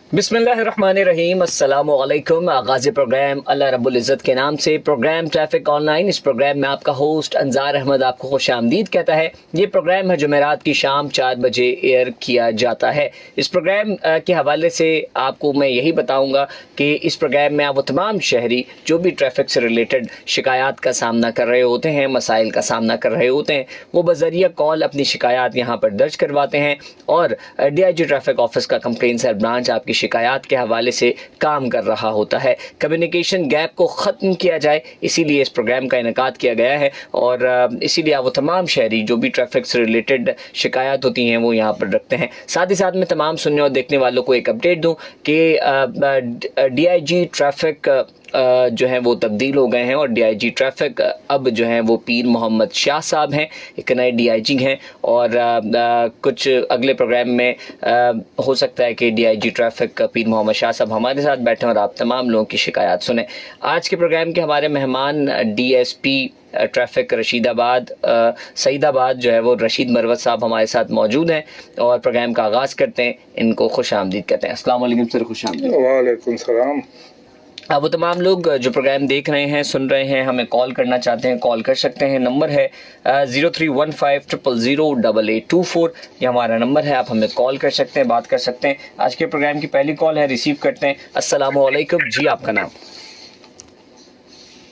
बिस्मिल्लाहिर्रहमानिर्रहीम, अस्सलामु अलैकुम। आगाज़ प्रोग्राम अल्लाह रब्बुल इज़्ज़त के नाम से। प्रोग्राम ट्रैफिक ऑनलाइन, इस प्रोग्राम में आपका होस्ट अंजार अहमद आपको खुशामदीद कहता है। ये प्रोग्राम है जुमेरात की शाम 4 बजे एयर किया जाता है। इस प्रोग्राम के हवाले से आपको मैं यही बताऊँगा कि इस प्रोग्राम में आप वो तमाम शहरी जो भी ट्रैफिक से रिलेटेड शिकायत का सामना कर रहे होते हैं, मसाइल का सामना कर रहे होते हैं, वो बज़रिया कॉल अपनी शिकायत यहाँ पर दर्ज करवाते हैं और DIG ट्रैफिक ऑफिस का कंप्लेंट सेल ब्रांच आपकी शिकायत के हवाले से काम कर रहा होता है। कम्युनिकेशन गैप को ख़त्म किया जाए, इसीलिए इस प्रोग्राम का इनेकाद किया गया है और इसीलिए आप वो तमाम शहरी जो भी ट्रैफिक से रिलेटेड शिकायत होती हैं वो यहाँ पर रखते हैं। साथ ही साथ में तमाम सुनने और देखने वालों को एक अपडेट दूँ कि DIG ट्रैफिक जो है वो तब्दील हो गए हैं और DIG ट्रैफिक अब जो है वो पीर मोहम्मद शाह साहब हैं, एक नए DIG हैं और कुछ अगले प्रोग्राम में हो सकता है कि DIG ट्रैफिक पीर मोहम्मद शाह साहब हमारे साथ बैठें और आप तमाम लोगों की शिकायत सुने। आज के प्रोग्राम के हमारे मेहमान DSP ट्रैफिक रशीदाबाद सईदाबाद जो है वो रशीद मरवत साहब हमारे साथ मौजूद हैं और प्रोग्राम का आगाज़ करते हैं। इनको खुश आमदीद कहते हैं। अस्सलाम वालेकुम सर, खुश आमदीद। वालेकुम सलाम। अब वो तमाम लोग जो प्रोग्राम देख रहे हैं, सुन रहे हैं, हमें कॉल करना चाहते हैं, कॉल कर सकते हैं। नंबर है 0315008824। ये हमारा नंबर है, आप हमें कॉल कर सकते हैं, बात कर सकते हैं। आज के प्रोग्राम की पहली कॉल है, रिसीव करते हैं। अस्सलाम वालेकुम जी, आपका नाम?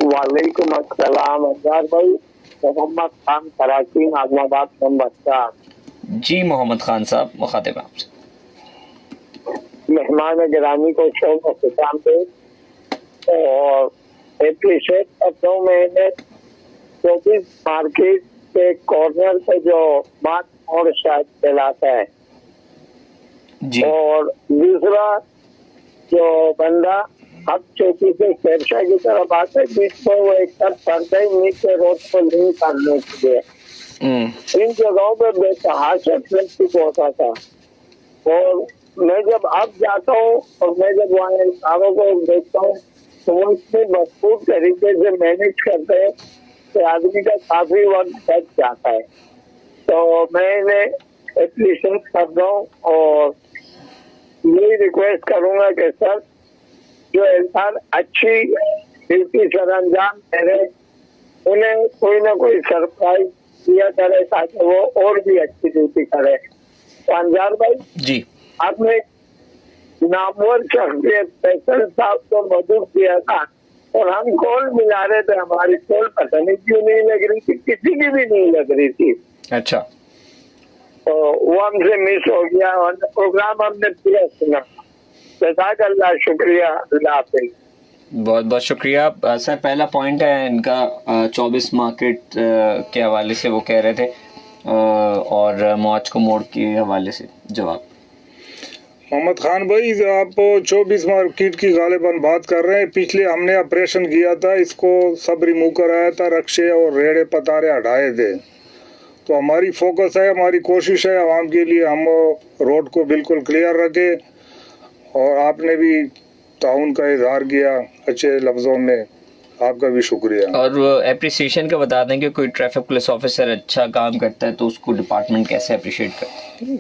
वालेकुम अस्सलाम अज़हर भाई, मोहम्मद खान कराची नाजमाबाद नंबर 4। जी मोहम्मद खान साहब, मुखातिब आपसे। मेहमान गिरामी को शो में खुशाम दे और एप्रिशिएट करता हूँ। मैंने 24 मार्केट के कॉर्नर पे जो बात और शायद कहलाता है जी। और दूसरा जो बंदा अब चौकी से शेरशाह की तरफ आता है, बीच में वो एक तरफ पड़ता है नीचे रोड को लिंक करने के लिए। इन जगहों पर बेतहाशा ट्रैफिक होता था और मैं जब अब जाता हूँ और मैं जब वहाँ कारों को देखता हूँ तो वो इतने मजबूत तरीके से मैनेज करते हैं कि आदमी का काफी वक्त बच जाता है। तो मैं इन्हें एप्रिशिएट कर रहा हूँ और यही रिक्वेस्ट करूंगा कि सर जो इंसान अच्छी ड्यूटी सर अंजाम दे रहे उन्हें कोई ना कोई सरप्राइज दिया करे ताकि वो और भी अच्छी ड्यूटी करे। तो अंजार भाई जी, आपने नामवर शख्सियत फैसल साहब को मदद किया था और हम कॉल मिला रहे थे, हमारी कॉल पता नहीं क्यों नहीं लग रही थी, किसी की भी नहीं लग रही थी। अच्छा, तो वो हमसे मिस हो गया और प्रोग्राम हमने पूरा सुना। जज़ाकल्लाह, शुक्रिया, अल्लाह हाफ़िज़। बहुत बहुत शुक्रिया सर। पहला पॉइंट है इनका 24 मार्केट के हवाले से वो कह रहे थे और मौज को मोड़ के हवाले से जवाब। मोहम्मद खान भाई, आप 24 मार्केट की गालिबन बात कर रहे हैं। पिछले हमने ऑपरेशन किया था, इसको सब रिमूव कराया था, रक्शे और रेड़े पतारे हटाए थे। तो हमारी फोकस है, हमारी कोशिश है आवाम के लिए हम रोड को बिल्कुल क्लियर रखें और आपने भी ताउन का इजहार किया अच्छे लफ्ज़ों में, आपका भी शुक्रिया। और एप्रिसिएशन का बता दें कि कोई ट्रैफिक पुलिस ऑफिसर अच्छा काम करता है तो उसको डिपार्टमेंट कैसे अप्रिशिएट करता है?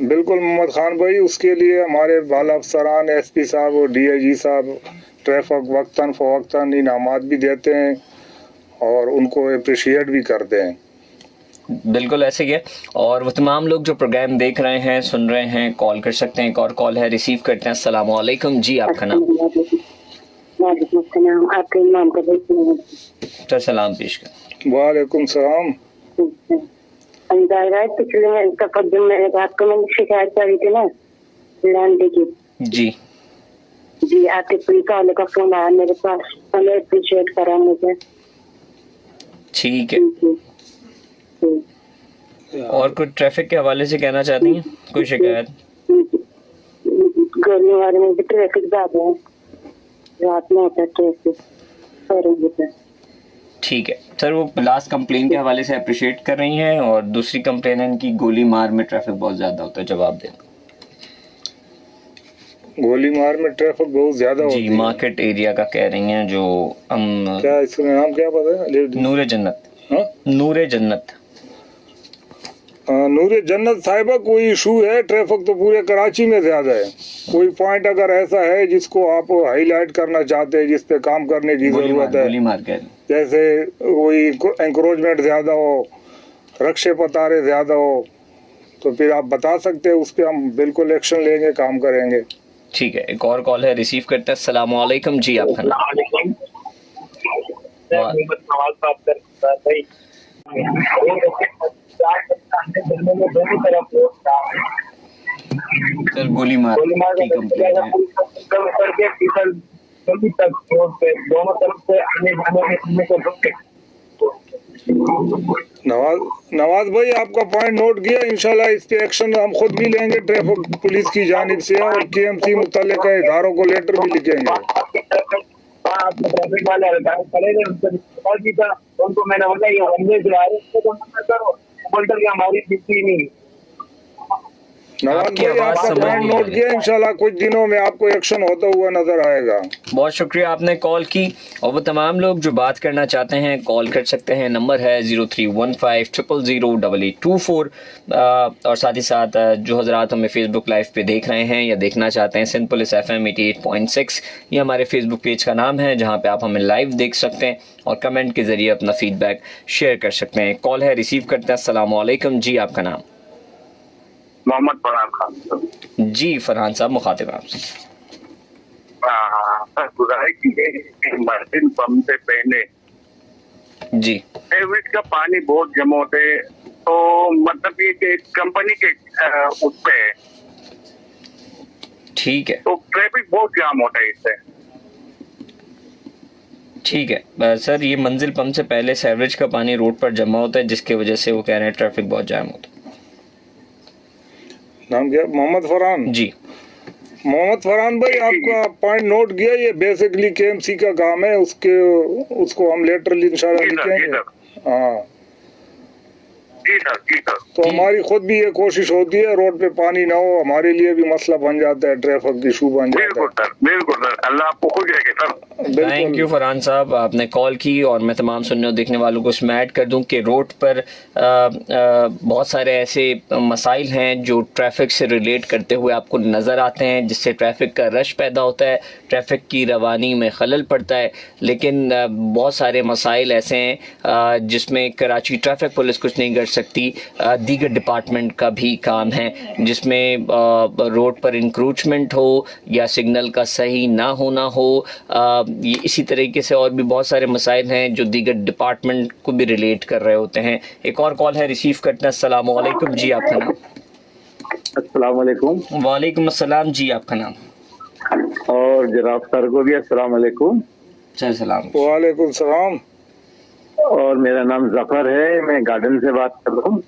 बिल्कुल मोहम्मद खान भाई, उसके लिए हमारे बाला अफसरान SP साहब और DIG साहब ट्रैफिक वक्तन फ़वक्तन इनामात भी देते हैं और उनको अप्रिशिएट भी करते हैं। बिल्कुल ऐसे ही है और वो तमाम लोग जो प्रोग्राम देख रहे हैं, सुन रहे हैं, कॉल कर सकते हैं। एक और कॉल है, रिसीव करते हैं। अस्सलाम वालेकुम जी, आपका नाम? आपके नाम का सर सलाम पेश कर। वालेकुम सलाम। पिछले तकद्दुम में आपको मैंने शिकायत करी थी ना लैंड की। जी जी, आपके पुलिस वाले का फोन आया मेरे पास, हमें अप्रिशिएट करा मुझे। ठीक है, और कुछ ट्रैफिक के हवाले से कहना चाहती हैं? कोई शिकायत? गर्मी वाले में भी ट्रैफिक ज्यादा है, रात में होता है ट्रैफिक। ठीक है सर, वो लास्ट कंप्लेन के हवाले से अप्रिशिएट कर रही हैं और दूसरी कंप्लेन है इनकी गोली मार में ट्रैफिक बहुत ज्यादा होता है। जवाब दें। गोली मार में ट्रैफिक बहुत ज्यादा होती है? जी, मार्केट एरिया का कह रही हैं जो हम। क्या इसका नाम क्या पता है? नूरे जन्नत। हाँ? नूरे जन्नत। नूर जन्नत साहिबा, कोई इशू है? ट्रैफिक तो पूरे कराची में ज्यादा है। कोई पॉइंट अगर ऐसा है जिसको आप हाईलाइट करना चाहते हैं, जिस पे काम करने की जरूरत है, जैसे कोई एंक्रोचमेंट ज्यादा हो, रक्षे पतारे ज्यादा हो, तो फिर आप बता सकते हैं, उस पर हम बिल्कुल एक्शन लेंगे, काम करेंगे। ठीक है, एक और कॉल है, रिसीव करते हैं। अस्सलाम वालेकुम जी, आपका नाम? सर गोली मार की कंप्लेंट है। दोनों तरफ से आने जाने को नवाज भाई, आपका पॉइंट नोट किया। इंशाल्लाह इस पे एक्शन हम खुद भी लेंगे ट्रैफिक पुलिस की जानिब से, और केएमसी मुतल्लिका इदारों को लेटर भी लिखेंगे। ट्रैफिक वाले उनको मैंने बोला ये हमने करो, बोलते कि हमारी ड्यूटी नहीं। नवाज भाई, आपका पॉइंट नोट किया। इंशाल्लाह कुछ दिनों में आपको एक्शन होता हुआ नजर आएगा। बहुत शुक्रिया, आपने कॉल की। और वो तमाम लोग जो बात करना चाहते हैं कॉल कर सकते हैं। नंबर है 0315000824। और साथ ही साथ जो हजरात हमें फेसबुक लाइव पे देख रहे हैं या देखना चाहते हैं, सिंध पुलिस FM 88.6 ये हमारे फेसबुक पेज का नाम है, जहाँ पे आप हमें लाइव देख सकते हैं और कमेंट के जरिए अपना फीडबैक शेयर कर सकते हैं। कॉल है, रिसीव करते हैं। अस्सलाम वालेकुम जी, आपका नाम? मोहम्मद फरहान खान। जी फरहान साहब, मुखातिब आपसे। मर्सिन पंप से पहले जी एवरेज का पानी बहुत जमा होते, तो मतलब ये कंपनी के उस पे है। ठीक है, तो ट्रैफिक बहुत जाम होता है इससे। ठीक है सर, ये मंजिल पंप से पहले सेवरेज का पानी रोड पर जमा होता है, जिसकी वजह से वो कह रहे हैं ट्रैफिक बहुत जाम होता है। नाम क्या? मोहम्मद फरहान जी। मोहम्मद फरहान भाई, आपका पॉइंट नोट किया। ये बेसिकली केएमसी का काम है, उसको हम लेटर इंशाल्लाह लिखेंगे। हाँ जी सर। तो हमारी खुद भी ये कोशिश होती है, रोड पे पानी ना हो, हमारे लिए भी मसला बन जाता है, ट्रैफिक इशू बन जाता है। बिल्कुल सर, अल्लाह आपको खुश रखे सर। थैंक यू फरहान साहब, आपने कॉल की। और मैं तमाम सुनने और देखने वालों को इसमें ऐड कर दूं कि रोड पर बहुत सारे ऐसे मसाइल हैं जो ट्रैफिक से रिलेट करते हुए आपको नज़र आते हैं, जिससे ट्रैफिक का रश पैदा होता है, ट्रैफिक की रवानी में खलल पड़ता है। लेकिन बहुत सारे मसाइल ऐसे हैं जिसमें कराची ट्रैफिक पुलिस कुछ नहीं कर सकती, दीगर डिपार्टमेंट का भी काम है, जिसमें रोड पर इंक्रोचमेंट हो या सिग्नल का सही ना होना हो। ये इसी तरीके से और भी बहुत सारे मसाइल हैं जो दीगर डिपार्टमेंट को भी रिलेट कर रहे होते हैं। एक और कॉल है, रिसीव करते हैं। अस्सलाम वालेकुम जी, आपका नाम? अस्सलाम वालेकुम। वालेकुम अस्सलाम जी, आपका नाम? और जनाब सर को भी अस्सलाम वालेकुम। सलाम। वालेकुम सलाम। और मेरा नाम जफर है, मैं गार्डन से बात कर रहा हूँ।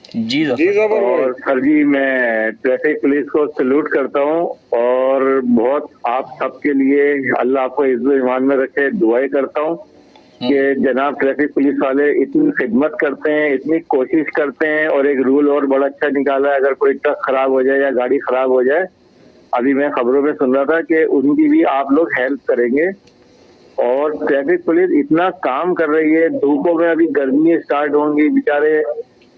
जी जफर। और सर जी, मैं ट्रैफिक पुलिस को सैल्यूट करता हूँ और बहुत आप सबके लिए अल्लाह आपको इज्जत ईमान में रखे दुआएं करता हूँ कि जनाब ट्रैफिक पुलिस वाले इतनी खिदमत करते हैं, इतनी कोशिश करते हैं। और एक रूल और बड़ा अच्छा निकाला है, अगर कोई ट्रक खराब हो जाए या गाड़ी खराब हो जाए, अभी मैं खबरों में सुन रहा था कि उनकी भी आप लोग हेल्प करेंगे। और ट्रैफिक पुलिस इतना काम कर रही है, धूपों में अभी गर्मी स्टार्ट होंगी, बेचारे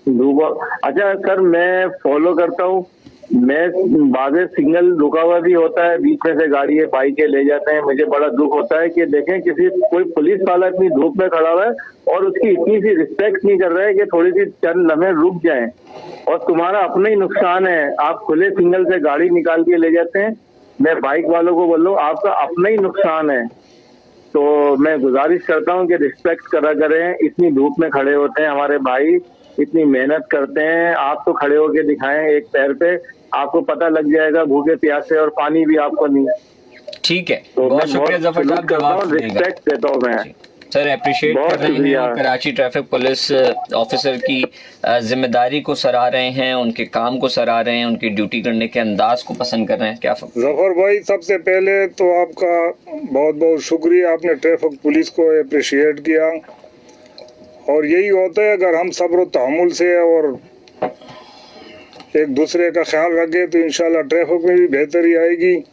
धूप। अच्छा सर, मैं फॉलो करता हूँ, मैं बागे सिग्नल रुका हुआ भी होता है, बीच में से गाड़ी है बाइकें ले जाते हैं। मुझे बड़ा दुख होता है कि देखें कोई पुलिस वाला इतनी धूप में खड़ा हुआ है और उसकी इतनी सी रिस्पेक्ट नहीं कर रहा है कि थोड़ी सी चंद लम्हे रुक जाएं। और तुम्हारा अपना ही नुकसान है, आप खुले सिग्नल से गाड़ी निकाल के ले जाते हैं। मैं बाइक वालों को बोल रहा हूँ, आपका अपना ही नुकसान है। तो मैं गुजारिश करता हूँ कि रिस्पेक्ट करा करें। इतनी धूप में खड़े होते हैं हमारे भाई, इतनी मेहनत करते हैं। आप तो खड़े होके दिखाएं एक पैर पे, आपको पता लग जाएगा भूखे प्यासे, और पानी भी आपको नहीं। ठीक है, तो बहुत शुक्रिया जफर साहब, जवाब रिस्पेक्ट देता हूँ मैं सर, अप्रिशिएट कर रहे हैं और कराची ट्रैफिक पुलिस ऑफिसर की जिम्मेदारी को सराह रहे हैं, उनके काम को सराह रहे हैं, उनकी ड्यूटी करने के अंदाज को पसंद कर रहे हैं। क्या जफर भाई, सबसे पहले तो आपका बहुत बहुत शुक्रिया, आपने ट्रैफिक पुलिस को अप्रिशिएट किया। और यही होता है, अगर हम सब्र तहम्मुल से और एक दूसरे का ख्याल रखें तो इंशाल्लाह ट्रैफिक में भी बेहतरी आएगी।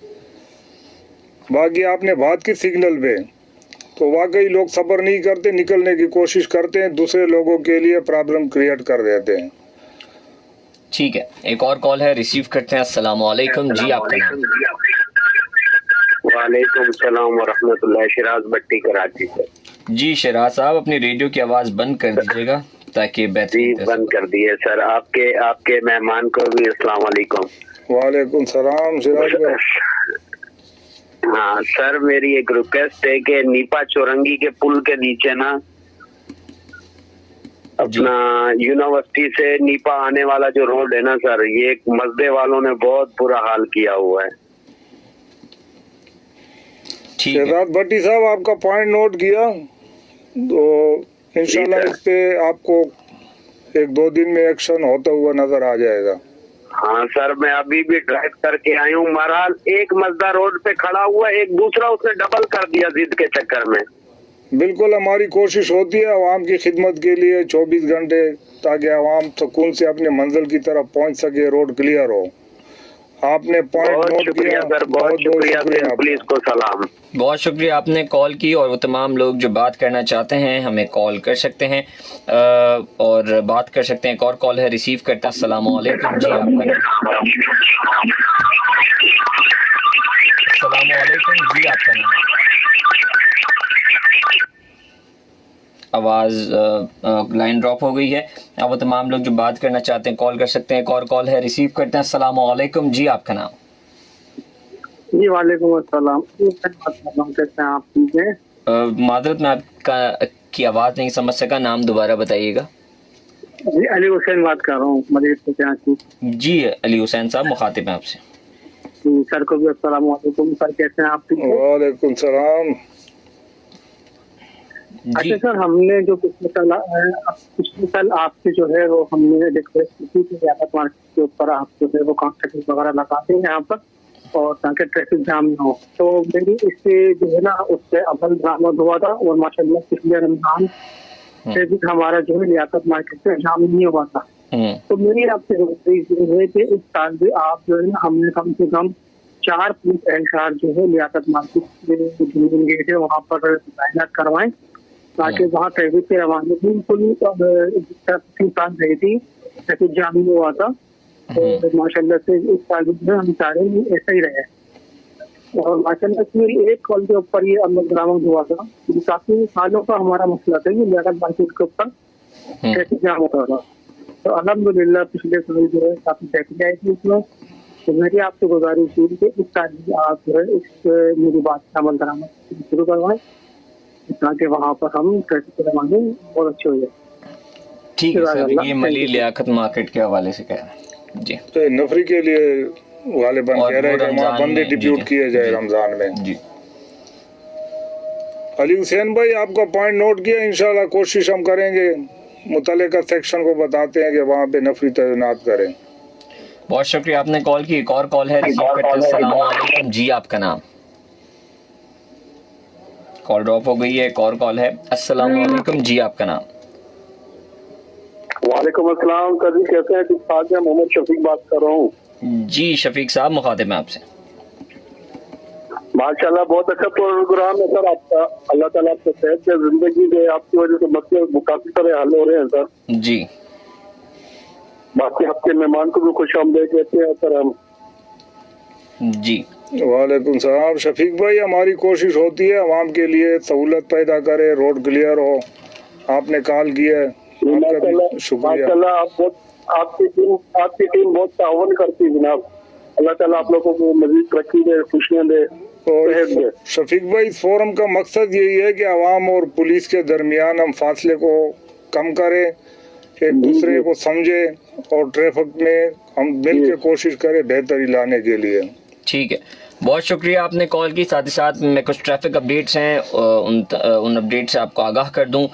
बाकी आपने बात की सिग्नल पे, तो वाकई लोग सब्र नहीं करते, निकलने की कोशिश करते हैं, दूसरे लोगों के लिए प्रॉब्लम क्रिएट कर देते हैं। ठीक है, एक और कॉल है, रिसीव करते हैं। अस्सलाम वालेकुम जी, आपका नाम? वालेकुम सलाम व रहमतुल्लाह। शिराज भट्टी कराची से। जी शिराज साहब, अपनी रेडियो की आवाज़ बंद कर दीजिएगा ताकि जी बेहतरीन बंद कर दिए सर। आपके मेहमान को भी अस्सलाम वालेकुम। वालेकुम सलाम सिराज भाई। हाँ सर, मेरी एक रिक्वेस्ट है कि नीपा चौरंगी के पुल के नीचे ना अपना यूनिवर्सिटी से नीपा आने वाला जो रोड है ना सर, ये मस्दे वालों ने बहुत बुरा हाल किया हुआ है। ठीक है सिराज भट्टी साहब, आपका पॉइंट नोट किया, तो इंशाल्लाह ठीक है। इस पे आपको 1-2 दिन में एक्शन होता हुआ नजर आ जाएगा। हाँ सर, मैं अभी भी ड्राइव करके आई हूँ। बहरहाल एक मजदा रोड पे खड़ा हुआ, एक दूसरा उसने डबल कर दिया जिद के चक्कर में। बिल्कुल हमारी कोशिश होती है आवाम की खिदमत के लिए 24 घंटे, ताकि आवाम सुकून से अपने मंजिल की तरफ पहुंच सके, रोड क्लियर हो। आपने पॉइंट बहुत नोट शुक्रिया किया, सर, बहुत शुक्रिया सर, पुलिस को सलाम। बहुत शुक्रिया, आपने कॉल की। और वो तमाम लोग जो बात करना चाहते हैं हमें कॉल कर सकते हैं और बात कर सकते हैं। एक और कॉल है, रिसीव करता। अस्सलाम वालेकुम जी, आपका नाम? अस्सलाम वालेकुम जी, आपका नाम? आवाज़ लाइन ड्रॉप हो गई है। अब वो तमाम लोग जो बात करना चाहते हैं कॉल कर सकते हैं। एक और कॉल है, रिसीव करते हैं। अस्सलाम वालेकुम जी, आपका नाम? जी वालेकुम अस्सलाम। कैसे हैं आप? ठीक है। मादरत में आपका की आवाज़ नहीं समझ सका, नाम दोबारा बताइएगा। जी अली हुसैन बात कर रहा हूँ मलिक से कराची। जी अली हुसैन साहब, मुखातिब हैं आपसे। सर को भी अस्सलाम वालेकुम। सर कैसे हैं आप? ठीक है। वालेकुम सलाम। जी अच्छा सर, हमने जो पिछले साल आपसे जो है वो हमने रिक्वेस्ट की थी कि ज़्यादा मार्केट के ऊपर आप जो है वो कॉन्ट्रैक्ट वगैरह लगा दें यहाँ पर, और ताकि ट्रैफिक जाम ना हो। तो मेरी इससे जो है ना उससे अमल बरामद हुआ था, और माशाल्लाह पिछले रमजान से भी हमारा जो है लियाकत मार्केट में जाम नहीं हुआ था। तो मेरी आपसे गुजारिश ये है कि इस साल भी आप जो है ना हमने कम से कम 4 पुलिस एहलकार जो है लियाकत मार्केट गेट है वहाँ पर तैनात करवाएं, ताकि वहाँ ट्रैफिक के रवानी बिल्कुल इंसान रही थी, ट्रैफिक जाम नहीं हुआ था। तो माशाल्लाह से इस साल भी हम चाह रहे हैं ऐसा ही रहे। और माशाल्लाह से एक कॉल के ऊपर ये अमल बरामद हुआ था। काफी सालों का हमारा मसला था कि लियाकत मार्केट के ऊपर ट्रैफिक जाम होता था। तो अल्हम्दुलिल्लाह पिछले साल जो है काफी ट्रैफिक आई थी इसमें। तो मेरी आपसे गुजारिश है कि इस साल भी आप जो है इस मेरी बात का अमल बरामद शुरू करवाएं, ताकि वहाँ पर हम ट्रैफिक के रवानी बहुत अच्छे हो जाए। ठीक है सर, ये मली लियाकत मार्केट के हवाले से कह रहे हैं जी। तो नफरी के लिए गालिबन कह रहे हैं कि वहाँ बंदे डिप्यूट किए जाए रमजान में। जी अली हुसैन भाई, आपका पॉइंट नोट किया, इंशाल्लाह कोशिश हम करेंगे, मुतल्लिका सेक्शन को बताते हैं कि वहाँ पे नफरी तैनात करें। बहुत शुक्रिया, आपने कॉल की। एक और कॉल है, रिसीव करते हैं। अस्सलाम वालेकुम जी, आपका नाम? कॉल ड्रॉप हो गई है। एक और कॉल है। अस्सलाम वालेकुम जी, आपका नाम? वालेकुम अस्सलाम। सर जी कैसे हैं? ठीक ठाक है। मोहम्मद शफीक बात कर रहा हूँ। जी शफीक साहब, मुखातिब हैं आपसे। माशाल्लाह बहुत अच्छा प्रोग्राम है सर आपका। अल्लाह ताला आपको सेहत से जिंदगी दे। आपकी वजह से मसले काफी सारे हल हो रहे हैं सर। जी बाकी आपके मेहमान को भी खुशामदीद कहते हैं सर हम। जी वालेकुम सलाम। शफीक भाई, हमारी कोशिश होती है आवाम के लिए सहूलत पैदा करे, रोड क्लियर हो। आपने कॉल किया है, आपका भी शुक्रिया। माशाल्लाह आपकी टीम बहुत ताउन करती है जनाब। अल्लाह ताला आप लोगों को मजीद तरक्की दे, खुशियां दे। और शफीक भाई, इस फोरम का मकसद यही है कि आवाम और पुलिस के दरमियान हम फासले को कम करें, एक दूसरे को समझे और ट्रैफिक में हम मिल के कोशिश करें बेहतरी लाने के लिए। ठीक है, बहुत शुक्रिया आपने कॉल की। साथ ही साथ मैं कुछ ट्रैफिक अपडेट्स हैं उन अपडेट से आपको आगाह कर दूं।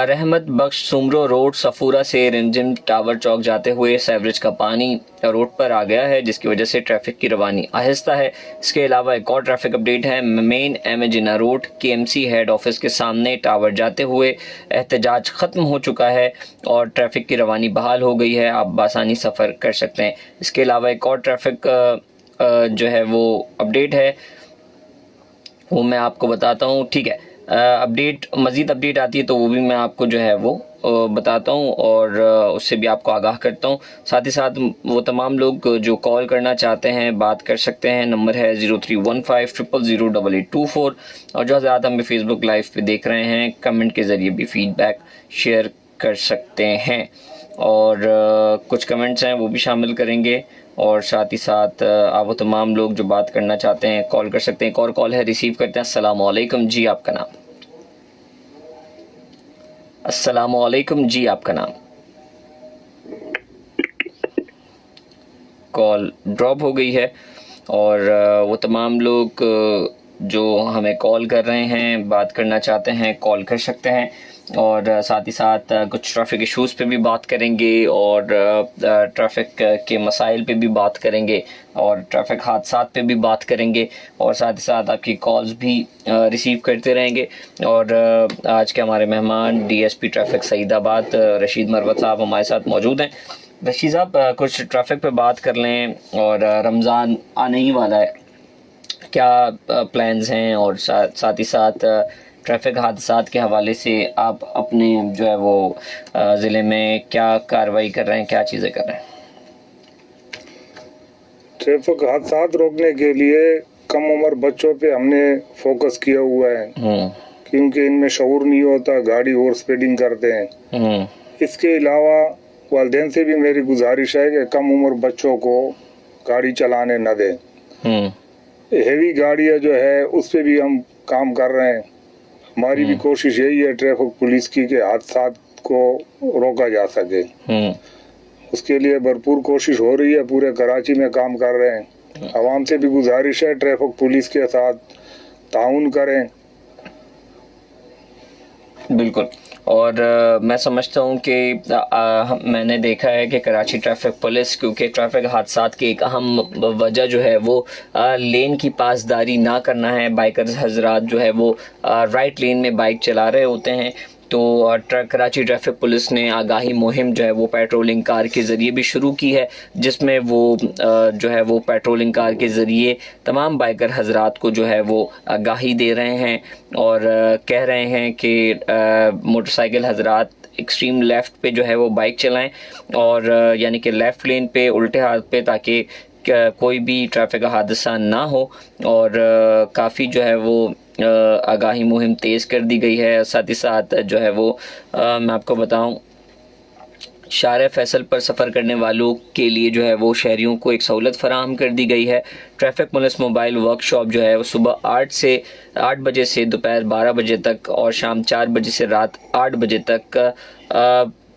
रहमत बख्श सुमरो रोड सफूरा से रिमझिम टावर चौक जाते हुए सेवरेज का पानी रोड पर आ गया है, जिसकी वजह से ट्रैफिक की रवानी आहिस्ता है। इसके अलावा एक और ट्रैफिक अपडेट है। मेन एम जिना रोड KMC हेड ऑफिस के सामने टावर जाते हुए एहतजाज ख़त्म हो चुका है और ट्रैफिक की रवानी बहाल हो गई है, आप बासानी सफ़र कर सकते हैं। इसके अलावा एक और ट्रैफिक जो है वो अपडेट है, वो मैं आपको बताता हूँ। ठीक है, अपडेट मज़ीद अपडेट आती है तो वो भी मैं आपको जो है वो बताता हूँ और उससे भी आपको आगाह करता हूँ। साथ ही साथ वो तमाम लोग जो कॉल करना चाहते हैं बात कर सकते हैं। नंबर है 0315000824। और जो हज़रात हमें फेसबुक लाइव पे देख रहे हैं कमेंट के ज़रिए भी फीडबैक शेयर कर सकते हैं और कुछ कमेंट्स हैं वो भी शामिल करेंगे। और साथ ही साथ आप वो तमाम लोग जो बात करना चाहते हैं कॉल कर सकते हैं। एक और कॉल है, रिसीव करते हैं। अस्सलाम वालेकुम जी, आपका नाम? अस्सलाम वालेकुम जी, आपका नाम? कॉल ड्रॉप हो गई है। और वो तमाम लोग जो हमें कॉल कर रहे हैं बात करना चाहते हैं कॉल कर सकते हैं। और साथ ही साथ कुछ ट्रैफिक इश्यूज़ पे भी बात करेंगे और ट्रैफिक के मसाइल पे भी बात करेंगे और ट्रैफिक हादसात पे भी बात करेंगे और साथ ही साथ आपकी कॉल्स भी रिसीव करते रहेंगे। और आज के हमारे मेहमान डीएसपी ट्रैफिक सईदाबाद रशीद मरवत साहब हमारे साथ मौजूद हैं। रशीद साहब, कुछ ट्रैफिक पे बात कर लें और रमज़ान आने ही वाला है, क्या प्लान्स हैं और साथ ही साथ ट्रैफिक हादसात के हवाले से आप अपने जो है वो ज़िले में क्या कार्रवाई कर रहे हैं, क्या चीज़ें कर रहे हैं? ट्रैफिक हादसात रोकने के लिए कम उम्र बच्चों पे हमने फोकस किया हुआ है क्योंकि इनमें शऊर नहीं होता, गाड़ी ओवर स्पीडिंग करते हैं। इसके अलावा वालिदैन से भी मेरी गुजारिश है कि कम उम्र बच्चों को गाड़ी चलाने न दें। हेवी गाड़ियाँ जो है उस पर भी हम काम कर रहे हैं। हमारी भी कोशिश यही है ट्रैफिक पुलिस की कि हादसात को रोका जा सके। उसके लिए भरपूर कोशिश हो रही है, पूरे कराची में काम कर रहे हैं। आवाम से भी गुजारिश है ट्रैफिक पुलिस के साथ ताउन करें। बिल्कुल। और मैं समझता हूँ कि मैंने देखा है कि कराची ट्रैफिक पुलिस, क्योंकि ट्रैफिक हादसात की एक अहम वजह जो है वो लेन की पासदारी ना करना है। बाइकर्स हजरात जो है वो राइट लेन में बाइक चला रहे होते हैं, तो कराची ट्रैफिक पुलिस ने आगाही मुहिम जो है वो पेट्रोलिंग कार के ज़रिए भी शुरू की है, जिसमें वो जो है वो पेट्रोलिंग कार के ज़रिए तमाम बाइकर हजरात को जो है वो आगाही दे रहे हैं और कह रहे हैं कि मोटरसाइकिल हजरात एक्सट्रीम लेफ़्ट पे जो है वो बाइक चलाएं और यानी कि लेफ़्ट लेन पे उल्टे हाथ पे, ताकि कोई भी ट्रैफिक हादसा ना हो। और काफ़ी जो है वो आगाही मुहिम तेज़ कर दी गई है। साथ ही साथ जो है वो मैं आपको बताऊं, शार फैसल पर सफ़र करने वालों के लिए जो है वो शहरियों को एक सहूलत फराहम कर दी गई है। ट्रैफिक पुलिस मोबाइल वर्कशॉप जो है वो सुबह 8 बजे से दोपहर 12 बजे तक और शाम 4 बजे से रात 8 बजे तक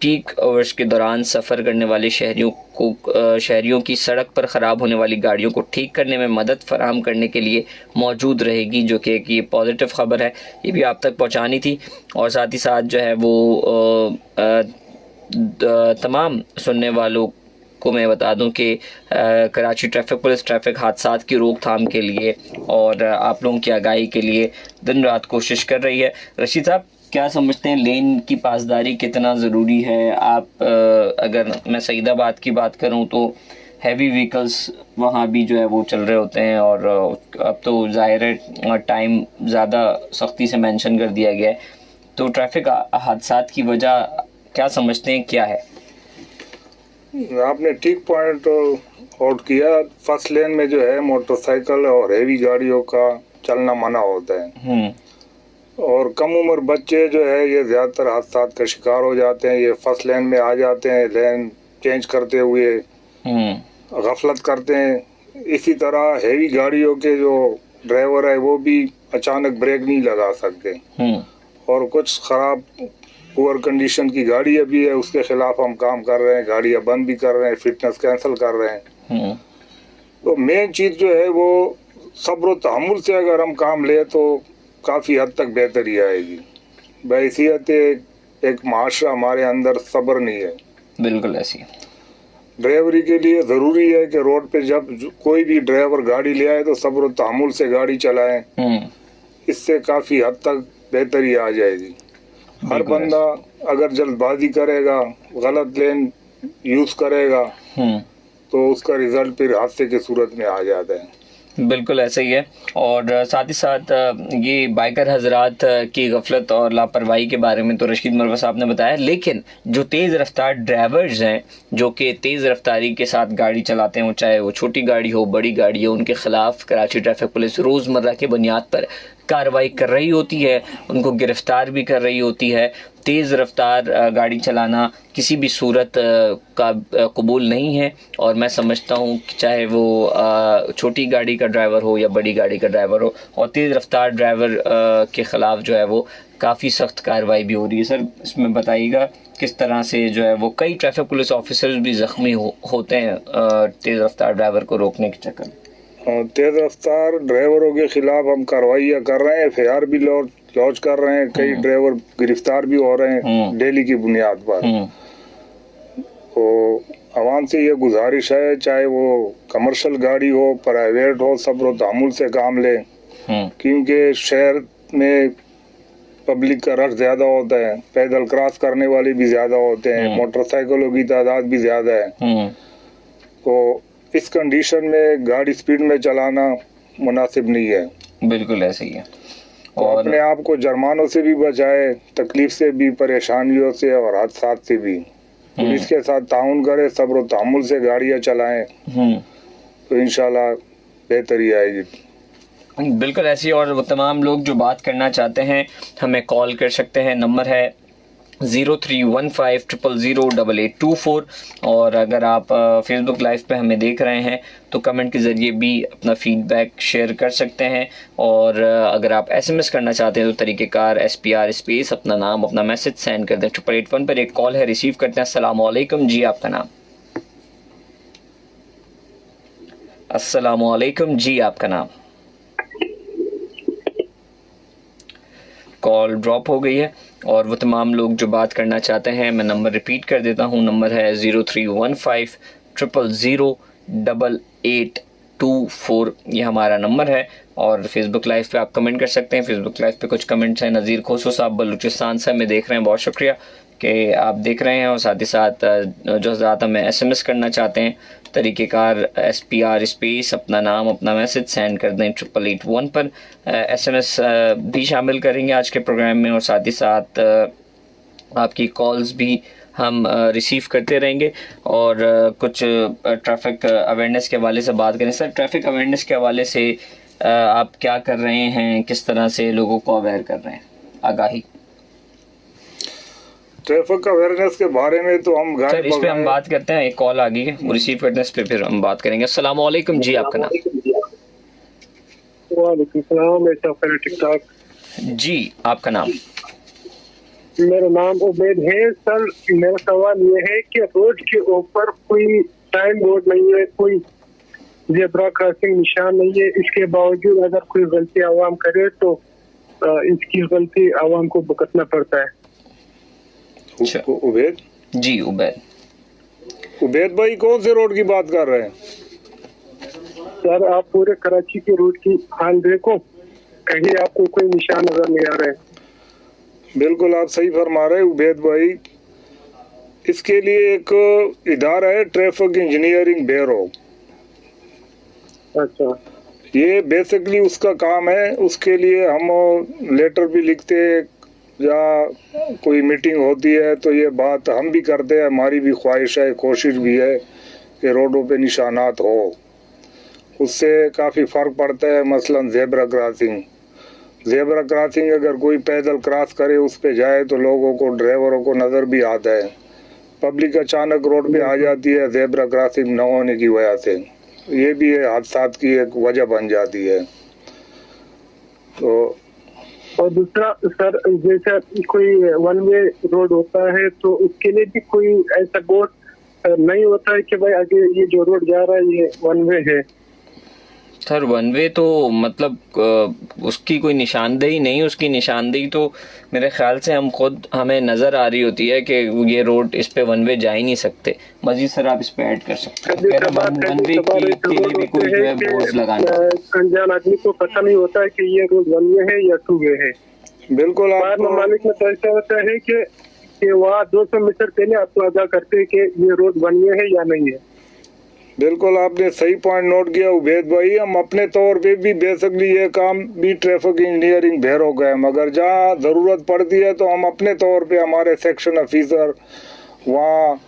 पीक आवर्स के दौरान सफ़र करने वाले शहरियों की सड़क पर ख़राब होने वाली गाड़ियों को ठीक करने में मदद फराहम करने के लिए मौजूद रहेगी, जो कि एक ये पॉजिटिव ख़बर है, ये भी आप तक पहुंचानी थी। और साथ ही साथ जो है वो तमाम सुनने वालों को मैं बता दूं कि कराची ट्रैफिक पुलिस ट्रैफिक हादसात की रोकथाम के लिए और आप लोगों की आगाही के लिए दिन रात कोशिश कर रही है। रशीद साहब, क्या समझते हैं लेन की पासदारी कितना ज़रूरी है? आप अगर मैं सईदाबाद की बात करूं तो हैवी व्हीकल्स वहाँ भी जो है वो चल रहे होते हैं और अब तो ज़ाहिर है टाइम ज़्यादा सख्ती से मेंशन कर दिया गया है, तो ट्रैफिक हादसात की वजह क्या समझते हैं, क्या है? आपने ठीक पॉइंट आउट किया। फर्स्ट लेन में जो है मोटरसाइकिल और हेवी गाड़ियों का चलना मना होता है और कम उम्र बच्चे जो है ये ज़्यादातर हादसात का शिकार हो जाते हैं। ये फर्स्ट लेन में आ जाते हैं, लेन चेंज करते हुए गफलत करते हैं। इसी तरह हेवी गाड़ियों के जो ड्राइवर है वो भी अचानक ब्रेक नहीं लगा सकते और कुछ ख़राब पुअर कंडीशन की गाड़ियाँ भी है, उसके खिलाफ हम काम कर रहे हैं। गाड़ियाँ बंद भी कर रहे हैं, फिटनेस कैंसिल कर रहे हैं। तो मेन चीज़ जो है वो सब्र व तहम्मुल से अगर हम काम ले तो काफ़ी हद तक बेहतरी आएगी। बहैसियत एक माशरा हमारे अंदर सब्र नहीं है। बिल्कुल ऐसी है। ड्राइवरी के लिए ज़रूरी है कि रोड पे जब कोई भी ड्राइवर गाड़ी ले आए तो सब्र व तहम्मुल से गाड़ी चलाएं। इससे काफ़ी हद तक बेहतरी आ जाएगी। हर बंदा अगर जल्दबाजी करेगा, गलत लेन यूज़ करेगा तो उसका रिजल्ट फिर हादसे की सूरत में आ जाता है। बिल्कुल ऐसा ही है। और साथ ही साथ ये बाइकर हजरात की गफलत और लापरवाही के बारे में तो रशीद मरवा साहब ने बताया, लेकिन जो तेज़ रफ्तार ड्राइवर्स हैं जो कि तेज़ रफ्तारी के साथ गाड़ी चलाते हैं, वो चाहे वो छोटी गाड़ी हो बड़ी गाड़ी हो, उनके ख़िलाफ़ कराची ट्रैफिक पुलिस रोज़मर्रा के बुनियाद पर कार्रवाई कर रही होती है, उनको गिरफ़्तार भी कर रही होती है। तेज़ रफ्तार गाड़ी चलाना किसी भी सूरत का कबूल नहीं है, और मैं समझता हूँ कि चाहे वो छोटी गाड़ी का ड्राइवर हो या बड़ी गाड़ी का ड्राइवर हो, और तेज़ रफ्तार ड्राइवर के ख़िलाफ़ जो है वो काफ़ी सख्त कार्रवाई भी हो रही है। सर इसमें बताइएगा किस तरह से जो है वो कई ट्रैफिक पुलिस ऑफिसर्स भी ज़ख्मी होते हैं तेज़ रफ्तार ड्राइवर को रोकने के चक्कर में। तेज रफ्तार ड्राइवरों के खिलाफ हम कार्रवाइयाँ कर रहे हैं, FIR भी लॉन्च कर रहे हैं, कई ड्राइवर गिरफ्तार भी हो रहे हैं डेली की बुनियाद पर। तो आवाम से ये गुजारिश है, चाहे वो कमर्शियल गाड़ी हो प्राइवेट हो, सब्र और तहम्मुल से काम लें, क्योंकि शहर में पब्लिक का रश ज्यादा होता है, पैदल क्रॉस करने वाले भी ज्यादा होते हैं, मोटरसाइकिलों की तादाद भी ज्यादा है। तो इस कंडीशन में गाड़ी स्पीड में चलाना मुनासिब नहीं है। बिल्कुल ऐसे ही है। और अपने आप को जुर्मानों से भी बचाए, तकलीफ से भी, परेशानियों से और हादसात से भी। पुलिस के साथ ताउन करें, सब्र और तहम्मुल से गाड़ियाँ चलाएं, तो इंशाल्लाह बेहतरी आएगी। बिल्कुल ऐसी। और वो तमाम लोग जो बात करना चाहते हैं हमें कॉल कर सकते हैं, नंबर है 0315000824। और अगर आप फेसबुक लाइव पे हमें देख रहे हैं तो कमेंट के ज़रिए भी अपना फीडबैक शेयर कर सकते हैं। और अगर आप SMS करना चाहते हैं तो तरीक़ेकार SPR स्पेस अपना नाम अपना मैसेज सेंड कर दें। 881 पर एक कॉल है, रिसीव करते हैं। अस्सलामुअलैकुम जी, आपका नाम? अस्सलामुअलैकुम जी, आपका नाम? कॉल ड्रॉप हो गई है। और वो तमाम लोग जो बात करना चाहते हैं, मैं नंबर रिपीट कर देता हूँ, नंबर है 0315000824। ये हमारा नंबर है। और फेसबुक लाइव पे आप कमेंट कर सकते हैं। फेसबुक लाइव पे कुछ कमेंट्स हैं, नज़ीर खोसो साहब बलूचिस्तान से हमें देख रहे हैं, बहुत शुक्रिया कि आप देख रहे हैं। और साथ ही साथ जो हज़रात हमें SMS करना चाहते हैं, तरीक़ेकार SPR स्पेस अपना नाम अपना मैसेज सेंड कर दें 8881 पर। SMS भी शामिल करेंगे आज के प्रोग्राम में, और साथ ही साथ आपकी कॉल्स भी हम रिसीव करते रहेंगे। और कुछ ट्रैफिक अवेयरनेस के हवाले से बात करें। सर, ट्रैफिक अवेयरनेस के हवाले से आप क्या कर रहे हैं, किस तरह से लोगों को अवेयर कर रहे हैं, आगाही? ट्रैफिक अवेयरनेस के बारे में तो हम सर इस पे हम बात करते हैं, एक कॉल आ गई है, वो रिसीव करने पे फिर हम बात करेंगे। अस्सलाम वालेकुम जी, आपका नाम? वालेकुम सलाम, ठीक ठाक जी, आपका नाम? मेरा नाम उबैद है। सर मेरा सवाल ये है कि रोड के ऊपर कोई साइन बोर्ड नहीं है, कोई ज़ेब्रा क्रॉसिंग निशान नहीं है, इसके बावजूद अगर कोई गलती आवाम करे तो इसकी गलती आवाम को भुगतना पड़ता है। उबैद जी, उबैद भाई कौन से रोड की बात कर रहे हैं? सर आप पूरे कराची के रोड की हाल देखो, कहीं आपको कोई निशान नजर नहीं आ रहा है। बिल्कुल आप सही फरमा रहे हैं उबैद भाई। इसके लिए एक इदारा है, ट्रैफिक इंजीनियरिंग ब्यूरो। अच्छा, ये बेसिकली उसका काम है। उसके लिए हम लेटर भी लिखते हैं, या कोई मीटिंग होती है तो ये बात हम भी करते हैं। हमारी भी ख्वाहिश है, कोशिश भी है कि रोडों पे निशानात हो, उससे काफ़ी फ़र्क पड़ता है। मसलन ज़ेब्रा क्रॉसिंग अगर कोई पैदल क्रॉस करे, उस पे जाए तो लोगों को, ड्राइवरों को नज़र भी आता है। पब्लिक अचानक रोड पे आ जाती है ज़ेब्रा क्रॉसिंग न होने की वजह से, ये भी हादसात की एक वजह बन जाती है। तो और दूसरा सर, जैसे कोई वन वे रोड होता है तो उसके लिए भी कोई ऐसा बोर्ड नहीं होता है कि भाई आगे ये जो रोड जा रहा है ये वन वे है? सर वन वे तो मतलब उसकी कोई निशानदेही नहीं, उसकी निशानदेही तो मेरे ख्याल से हमें नज़र आ रही होती है कि ये रोड इस पे वन वे जा ही नहीं सकते। मजीद सर आप इस पे ऐड कर सकते हैं। वन वे के लिए भी कोई जो है बोर्ड्स लगाना, अनजान आदमी को पता नहीं होता है कि ये रोड वन वे है या टू वे है। बिल्कुल बाहर ममालिक में तो ऐसा होता है कि वहाँ 200 मीटर पहले आपको आगाह करते हैं कि ये रोड वन वे है या नहीं है। बिल्कुल आपने सही पॉइंट नोट किया उबैद भाई। हम अपने तौर पे भी बेसिकली ये काम भी ट्रैफिक इंजीनियरिंग भेरो गए, मगर जहाँ ज़रूरत पड़ती है तो हम अपने तौर पे हमारे सेक्शन ऑफिसर वहाँ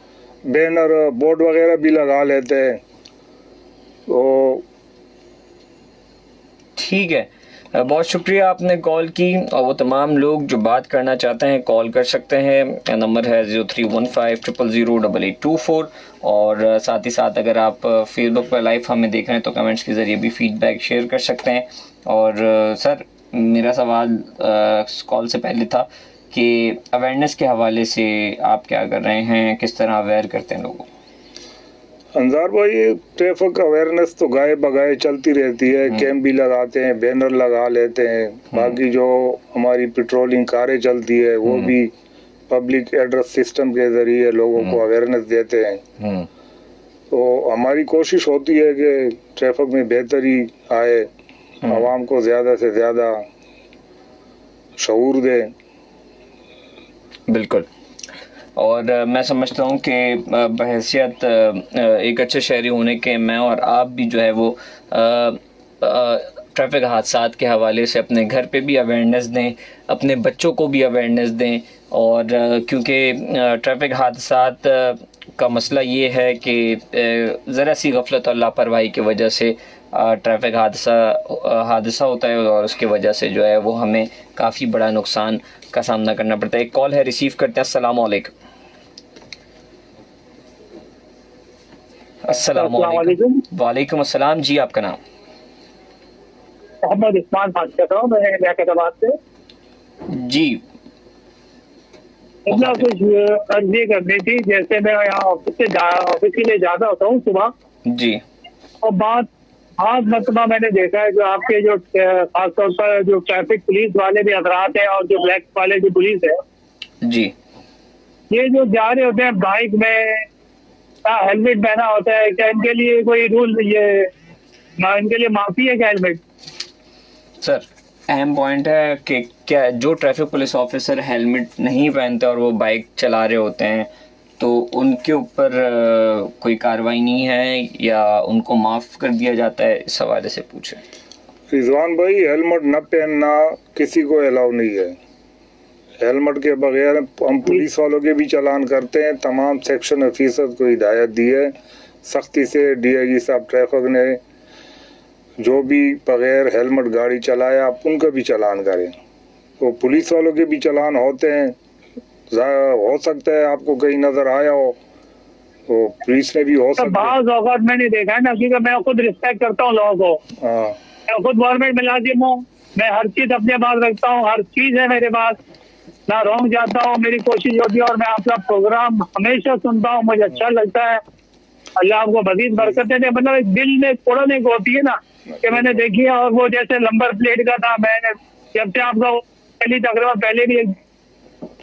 बैनर बोर्ड वगैरह भी लगा लेते हैं। तो ठीक है, बहुत शुक्रिया आपने कॉल की। और वो तमाम लोग जो बात करना चाहते हैं कॉल कर सकते हैं। नंबर है 0315000824। और साथ ही साथ अगर आप फेसबुक पर लाइव हमें देख रहे हैं तो कमेंट्स के ज़रिए भी फीडबैक शेयर कर सकते हैं। और सर, मेरा सवाल कॉल से पहले था कि अवेयरनेस के हवाले से आप क्या कर रहे हैं, किस तरह अवेयर करते हैं लोगों को? अंजार भाई, ट्रैफिक अवेयरनेस तो गाए बगाए चलती रहती है। कैंप भी लगाते हैं, बैनर लगा लेते हैं। बाकी जो हमारी पेट्रोलिंग कारें चलती है वो भी पब्लिक एड्रेस सिस्टम के जरिए लोगों को अवेयरनेस देते हैं। तो हमारी कोशिश होती है कि ट्रैफिक में बेहतरी आए, आवाम को ज़्यादा से ज़्यादा शऊर दें। बिल्कुल। और मैं समझता हूँ कि बहैसियत एक अच्छे शहरी होने के मैं और आप भी जो है वो ट्रैफिक हादसात के हवाले से अपने घर पे भी अवेयरनेस दें, अपने बच्चों को भी अवेयरनेस दें। और क्योंकि ट्रैफिक हादसात का मसला ये है कि ज़रा सी गफलत और लापरवाही की वजह से ट्रैफिक हादसा होता है और उसकी वजह से जो है वो हमें काफ़ी बड़ा नुकसान का सामना करना पड़ता है। एक कॉल है, रिसीव करते हैं। अस्सलाम वालेकुम। अस्सलाम वालेकुम। वालेकुम अस्सलाम जी, आपका नाम? मोहम्मद इस्मान बात कर रहा हूँ मैं लियाकताबाद से जी। कुछ अर्जी करनी थी। जैसे मैं यहाँ ऑफिस के लिए जाता होता हूँ सुबह जी, और आज मतलब मैंने देखा है जो आपके जो खासतौर पर जो ट्रैफिक पुलिस वाले भी हजरात हैं और जो ब्लैक वाले जो पुलिस है जी, ये जो जा रहे होते हैं बाइक में हेलमेट पहना होता है, क्या इनके लिए कोई रूल इनके लिए माफी है क्या हेलमेट? सर अहम पॉइंट है कि क्या जो ट्रैफिक पुलिस ऑफिसर हेलमेट नहीं पहनते और वो बाइक चला रहे होते हैं तो उनके ऊपर कोई कार्रवाई नहीं है या उनको माफ़ कर दिया जाता है? इस हवाले से पूछें। रिजवान भाई, हेलमेट न पहनना किसी को अलाउ नहीं है। हेलमेट के बगैर हम पुलिस वालों के भी चालान करते हैं। तमाम सेक्शन ऑफिसर को हिदायत दी है सख्ती से। डीआईजी साहब ट्रैफिक ने जो भी बगैर हेलमेट गाड़ी चलाया आप उनका भी चालान करें। तो पुलिस वालों के भी चालान होते हैं। हो सकता है आपको कहीं नजर आया हो तो पुलिस ने भी हो सकता है। बाज़ औक़ात मैंने देखा है ना, क्योंकि मैं खुद रिस्पेक्ट करता हूँ लोगों को। मैं खुद गवर्नमेंट मुलाजिम हूँ, मैं हर चीज अपने पास रखता हूँ, हर चीज है मेरे पास, ना रॉन्ग जाता हूँ। मेरी कोशिश होती है और मैं आपका प्रोग्राम हमेशा सुनता हूँ, मुझे अच्छा लगता है। अल्लाह आपको मजीद बरकतें दे। मतलब एक दिल में तोड़ने को होती है ना कि मैंने देखी है। और वो जैसे नंबर प्लेट का था, मैंने जब से आपका पहली तकरीबा पहले भी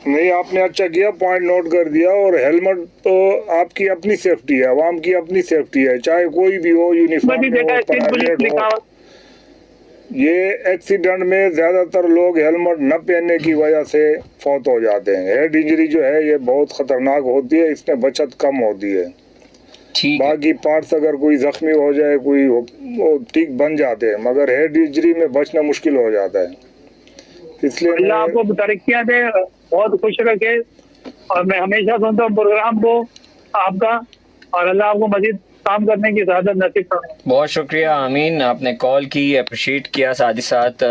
नहीं, आपने अच्छा किया, पॉइंट नोट कर दिया। और हेलमेट तो आपकी अपनी सेफ्टी है, आवाम की अपनी सेफ्टी है, चाहे कोई भी हो, यूनिफॉर्म में हो, प्राइवेट हो। ये एक्सीडेंट में ज्यादातर लोग हेलमेट न पहनने की वजह से फौत हो जाते हैं। हेड इंजरी जो है ये बहुत खतरनाक होती है, इसमें बचत कम होती है। बाकी पार्ट्स अगर कोई जख्मी हो जाए कोई वो ठीक बन जाते हैं, मगर हेड इंजरी में बचना मुश्किल हो जाता है। इसलिए अल्लाह आपको तरक्कियां दे, बहुत खुश रखे। और मैं हमेशा सुनता हूँ प्रोग्राम को आपका, और अल्लाह आपको मजीद काम करने की इजाजत नसीब करे। बहुत शुक्रिया आमीन, आपने कॉल की, अप्रिशिएट किया। साथ ही साथ